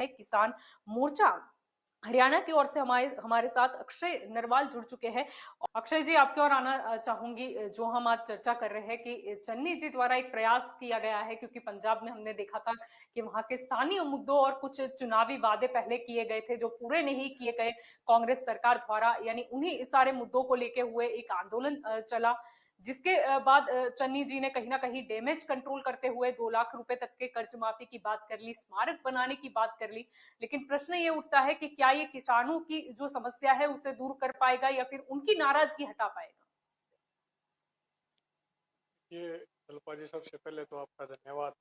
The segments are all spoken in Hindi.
है किसान मोर्चा हरियाणा की ओर से हमारे हमारे साथ अक्षय नरवाल जुड़ चुके हैं। अक्षय जी, आपकी ओर आना चाहूंगी। जो हम आज चर्चा कर रहे हैं कि चन्नी जी द्वारा एक प्रयास किया गया है, क्योंकि पंजाब में हमने देखा था कि वहां के स्थानीय मुद्दों और कुछ चुनावी वादे पहले किए गए थे जो पूरे नहीं किए गए कांग्रेस सरकार द्वारा, यानी उन्हीं सारे मुद्दों को लेके हुए एक आंदोलन चला, जिसके बाद चन्नी जी ने कहीं ना कहीं डैमेज कंट्रोल करते हुए 2 लाख रुपए तक के कर्ज माफी की बात कर ली, स्मारक बनाने की बात कर ली। लेकिन प्रश्न ये उठता है कि क्या ये किसानों की जो समस्या है उसे दूर कर पाएगा या फिर उनकी नाराजगी हटा पाएगा? ये शिल्पा जी, सबसे पहले तो आपका धन्यवाद।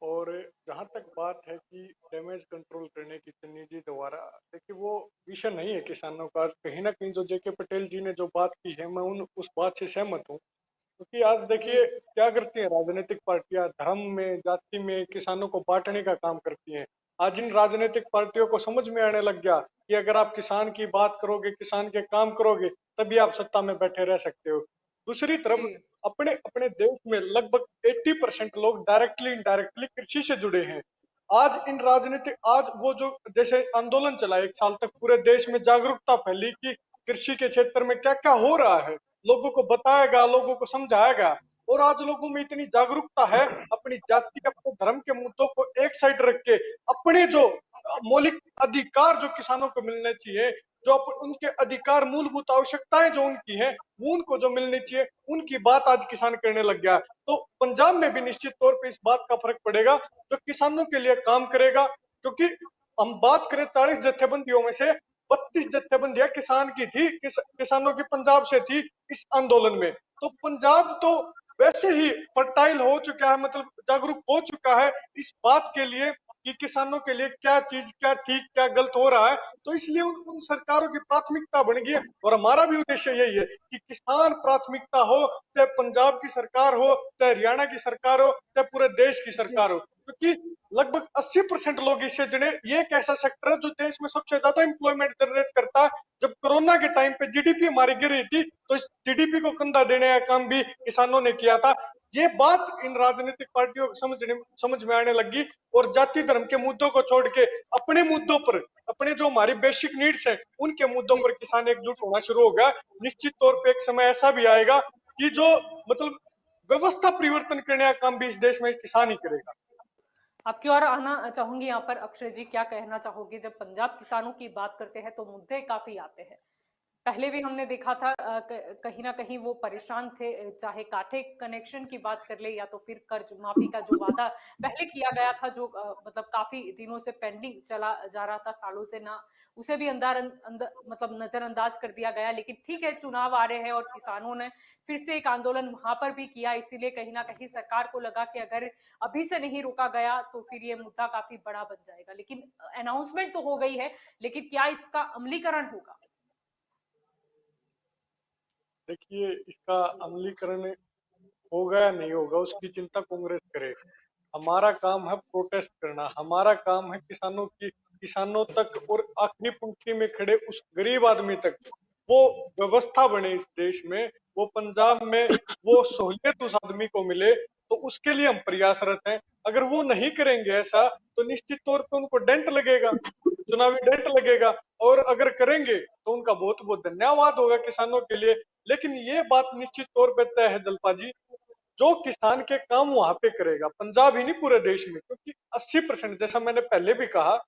और जहाँ तक बात है कि डैमेज कंट्रोल करने की चन्नी जी द्वारा, देखिए वो विषय नहीं है किसानों का। कहीं ना कहीं जो जेके पटेल जी ने जो बात की है, मैं उन उस बात से सहमत हूँ। क्योंकि आज जी देखिए क्या करती हैं राजनीतिक पार्टियां, धर्म में, जाति में किसानों को बांटने का काम करती हैं। आज इन राजनीतिक पार्टियों को समझ में आने लग गया कि अगर आप किसान की बात करोगे, किसान के काम करोगे, तभी आप सत्ता में बैठे रह सकते हो। दूसरी तरफ जी अपने अपने देश में लगभग 80% लोग डायरेक्टली इनडायरेक्टली कृषि से जुड़े हैं। आज इन राजनीतिक, आज वो जो जैसे आंदोलन चला 1 साल तक, पूरे देश में जागरूकता फैली कि कृषि के क्षेत्र में क्या क्या हो रहा है, लोगों को बताएगा, लोगों को समझाएगा। और आज लोगों में इतनी जागरूकता है, अपनी जाति, अपने धर्म के मुद्दों को एक साइड रख के अपने जो मौलिक अधिकार जो किसानों को मिलने चाहिए, जो उनके अधिकार, मूलभूत आवश्यकताएं जो उनकी हैं, वो उनको जो मिलनी चाहिए, उनकी बात आज किसान करने लग गया। तो पंजाब में भी निश्चित तौर पे इस बात का फर्क पड़ेगा, जो किसानों के लिए काम करेगा। क्योंकि हम बात करें 40 जत्थेबंदियों में से 32 जत्थेबंदियां किसान की थी, किसानों की पंजाब से थी इस आंदोलन में। तो पंजाब तो वैसे ही फर्टाइल हो चुका है, मतलब जागरूक हो चुका है इस बात के लिए कि किसानों के लिए क्या चीज, क्या ठीक क्या गलत हो रहा है। तो इसलिए उन सरकारों की प्राथमिकता बन गई है। और हमारा भी उद्देश्य यही है कि किसान प्राथमिकता हो, चाहे पंजाब की सरकार हो, चाहे हरियाणा की सरकार हो, चाहे पूरे देश की जी सरकार हो। क्योंकि लगभग 80% लोग इससे जुड़े। ये एक ऐसा सेक्टर है जो देश में सबसे ज्यादा एम्प्लॉयमेंट जनरेट करता है। जब कोरोना के टाइम पे जीडीपी हमारी गिर रही थी, तो इस जीडीपी को कंधा देने का काम भी किसानों ने किया था। ये बात इन राजनीतिक पार्टियों को समझ में आने लगी। और जाति धर्म के मुद्दों को छोड़ के अपने मुद्दों पर, अपने जो हमारी बेसिक नीड्स हैं, उनके मुद्दों जी पर किसान एकजुट होना शुरू होगा। निश्चित तौर पे एक समय ऐसा भी आएगा कि जो मतलब व्यवस्था परिवर्तन करने का काम भी इस देश में किसान ही करेगा। आपकी ओर आना चाहूंगी यहाँ पर। अक्षय जी, क्या कहना चाहोगे? जब पंजाब किसानों की बात करते हैं तो मुद्दे काफी आते हैं। पहले भी हमने देखा था कहीं ना कहीं वो परेशान थे, चाहे कांठे कनेक्शन की बात कर ले या तो फिर कर्ज माफी का जो वादा पहले किया गया था, जो मतलब काफी दिनों से पेंडिंग चला जा रहा था, सालों से ना, उसे भी मतलब नजरअंदाज कर दिया गया। लेकिन ठीक है, चुनाव आ रहे हैं और किसानों ने फिर से एक आंदोलन वहां पर भी किया, इसीलिए कहीं ना कहीं सरकार को लगा कि अगर अभी से नहीं रोका गया तो फिर ये मुद्दा काफी बड़ा बन जाएगा। लेकिन अनाउंसमेंट तो हो गई है, लेकिन क्या इसका अमलीकरण होगा? देखिए, इसका अमलीकरण होगा या नहीं होगा उसकी चिंता कांग्रेस करे। हमारा काम है प्रोटेस्ट करना, हमारा काम है किसानों तक और आखिरी पंक्ति में खड़े उस गरीब आदमी तक वो व्यवस्था बने इस देश में, वो पंजाब में वो सहूलियत उस आदमी को मिले। तो उसके लिए हम प्रयासरत हैं। अगर वो नहीं करेंगे ऐसा, तो निश्चित तौर पे उनको डेंट लगेगा, चुनावी डेंट लगेगा। और अगर करेंगे तो उनका बहुत बहुत धन्यवाद होगा किसानों के लिए। लेकिन ये बात निश्चित तौर पे तय है जलपा जी, जो किसान के काम वहां पे करेगा, पंजाब ही नहीं पूरे देश में। क्योंकि 80%, जैसा मैंने पहले भी कहा,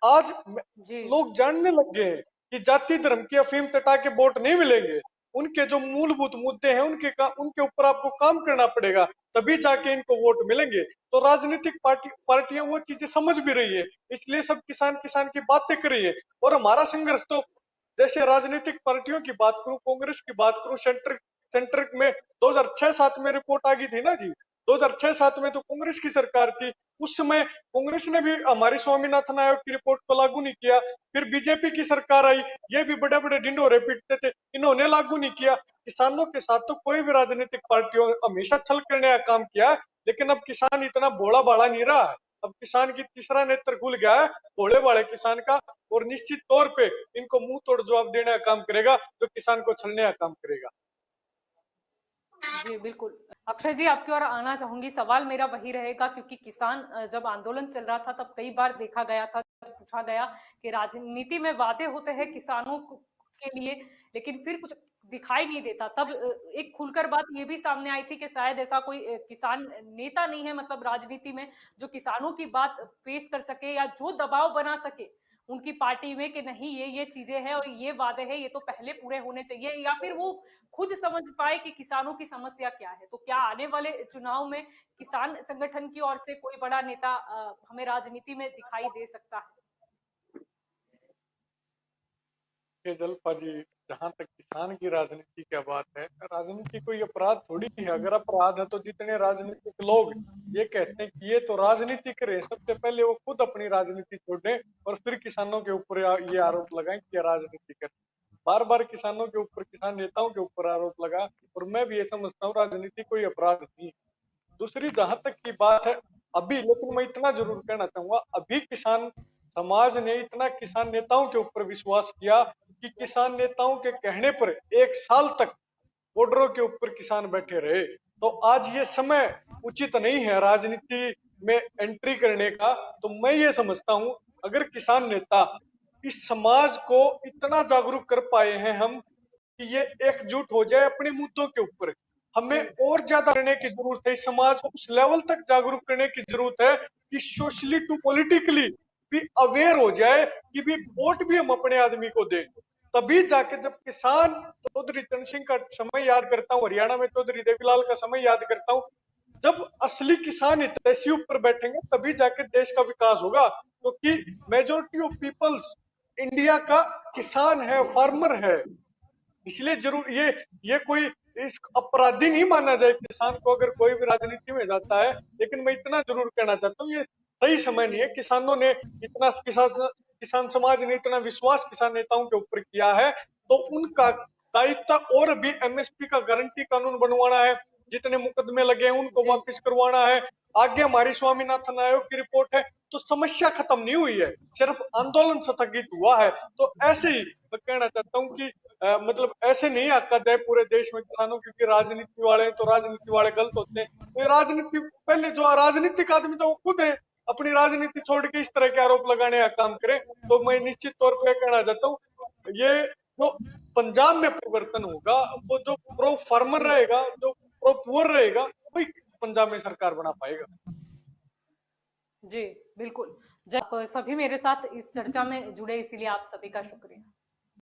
आज जी लोग जानने लग गए हैं कि जाति धर्म की अफीम तटा के वोट नहीं मिलेंगे। उनके जो मूलभूत मुद्दे हैं, उनके ऊपर आपको काम करना पड़ेगा, तभी जाके इनको वोट मिलेंगे। तो राजनीतिक पार्टियां वो चीजें समझ भी रही है, इसलिए सब किसान किसान की बातें कर रही है। और हमारा संघर्ष तो, जैसे राजनीतिक पार्टियों की बात करूं, कांग्रेस की बात करूं, सेंटर में 2006-7 में रिपोर्ट आ गई थी ना जी। 2006-7 में तो कांग्रेस की सरकार थी। उस समय कांग्रेस ने भी हमारी स्वामीनाथन आयोग की रिपोर्ट को लागू नहीं किया। फिर बीजेपी की सरकार आई, ये भी बड़े बड़े ढिंढोरे पीटते थे, इन्होंने लागू नहीं किया। किसानों के साथ तो कोई भी राजनीतिक पार्टियों ने हमेशा छल करने का काम किया है। लेकिन अब किसान इतना भोला भाला नहीं रहा है। अब किसान की तीसरा नेत्र खुल गया है, भोले भाले किसान का। और निश्चित तौर पे इनको मुंह तोड़ जवाब देने का काम करेगा, जो किसान को छलने का काम करेगा। जी, बिल्कुल। अक्षय जी, आपकी ओर आना चाहूँगी। सवाल मेरा वही रहेगा, क्योंकि किसान जब आंदोलन चल रहा था तब कई बार देखा गया था, पूछा गया कि राजनीति में वादे होते हैं किसानों के लिए, लेकिन फिर कुछ दिखाई नहीं देता। तब एक खुलकर बात ये भी सामने आई थी कि शायद ऐसा कोई किसान नेता नहीं है, मतलब राजनीति में, जो किसानों की बात पेश कर सके या जो दबाव बना सके उनकी पार्टी में कि नहीं, ये चीजें हैं और ये वादे हैं, ये तो पहले पूरे होने चाहिए, या फिर वो खुद समझ पाए कि किसानों की समस्या क्या है। तो क्या आने वाले चुनाव में किसान संगठन की ओर से कोई बड़ा नेता हमें राजनीति में दिखाई दे सकता है? जलपा जी, जहां तक किसान की राजनीति की बात है, राजनीति कोई अपराध थोड़ी है। अगर अपराध है तो जितने राजनीतिक लोग ये कहते हैं कि ये तो राजनीति करे, सबसे पहले वो खुद अपनी राजनीति छोड़े और फिर किसानों के ऊपर ये आरोप लगाएं कि ये राजनीति करे। बार बार किसानों के ऊपर, किसान नेताओं के ऊपर आरोप लगा, और मैं भी ये समझता हूँ राजनीति कोई अपराध नहीं। दूसरी जहां तक की बात है अभी, लेकिन मैं इतना जरूर कहना चाहूंगा, अभी किसान समाज ने इतना किसान नेताओं के ऊपर विश्वास किया कि किसान नेताओं के कहने पर 1 साल तक बॉर्डरों के ऊपर किसान बैठे रहे। तो आज ये समय उचित नहीं है राजनीति में एंट्री करने का। तो मैं ये समझता हूं, अगर किसान नेता इस समाज को इतना जागरूक कर पाए हैं हम कि ये एकजुट हो जाए अपने मुद्दों के ऊपर, हमें जी, और ज्यादा करने की जरूरत है। इस समाज को उस लेवल तक जागरूक करने की जरूरत है कि सोशली टू पॉलिटिकली भी अवेयर हो जाए कि भी वोट भी हम अपने आदमी को दें। तभी जाके, जब किसान, चौधरी चरण सिंह का समय याद करता हूँ, हरियाणा में चौधरी देवीलाल का समय याद करता हूँ, जब असली किसान हितैषी ऊपर बैठेंगे तभी जाके देश का विकास होगा। क्योंकि मेजोरिटी ऑफ पीपल्स इंडिया का किसान है, फार्मर है। इसलिए जरूर ये कोई इस अपराधी नहीं माना जाए किसान को अगर कोई भी राजनीति में जाता है। लेकिन मैं इतना जरूर कहना चाहता हूँ, ये सही समय नहीं है। किसानों ने इतना, किसान समाज ने इतना विश्वास किसान नेताओं के ऊपर किया है, तो उनका दायित्व और भी एमएसपी का गारंटी कानून बनवाना है, जितने मुकदमे लगे हैं उनको जी, वापस करवाना है। आगे हमारी स्वामीनाथन आयोग की रिपोर्ट है, तो समस्या खत्म नहीं हुई है, सिर्फ आंदोलन स्थगित हुआ है। तो ऐसे ही मैं कहना चाहता हूँ कि मतलब ऐसे नहीं आका जाए पूरे देश में किसानों, क्योंकि राजनीति वाले हैं तो राजनीति वाले गलत होते हैं। तो राजनीति पहले, जो राजनीतिक आदमी तो वो खुद है, अपनी राजनीति छोड़ के इस तरह के आरोप लगाने का काम करे। तो मैं निश्चित तौर पर कहना चाहता हूँ, ये जो पंजाब में परिवर्तन होगा, वो जो प्रो फार्मर जी, रहेगा, जो प्रो पुअर रहेगा, वही पंजाब में सरकार बना पाएगा। जी, बिल्कुल। जब सभी मेरे साथ इस चर्चा में जुड़े, इसीलिए आप सभी का शुक्रिया।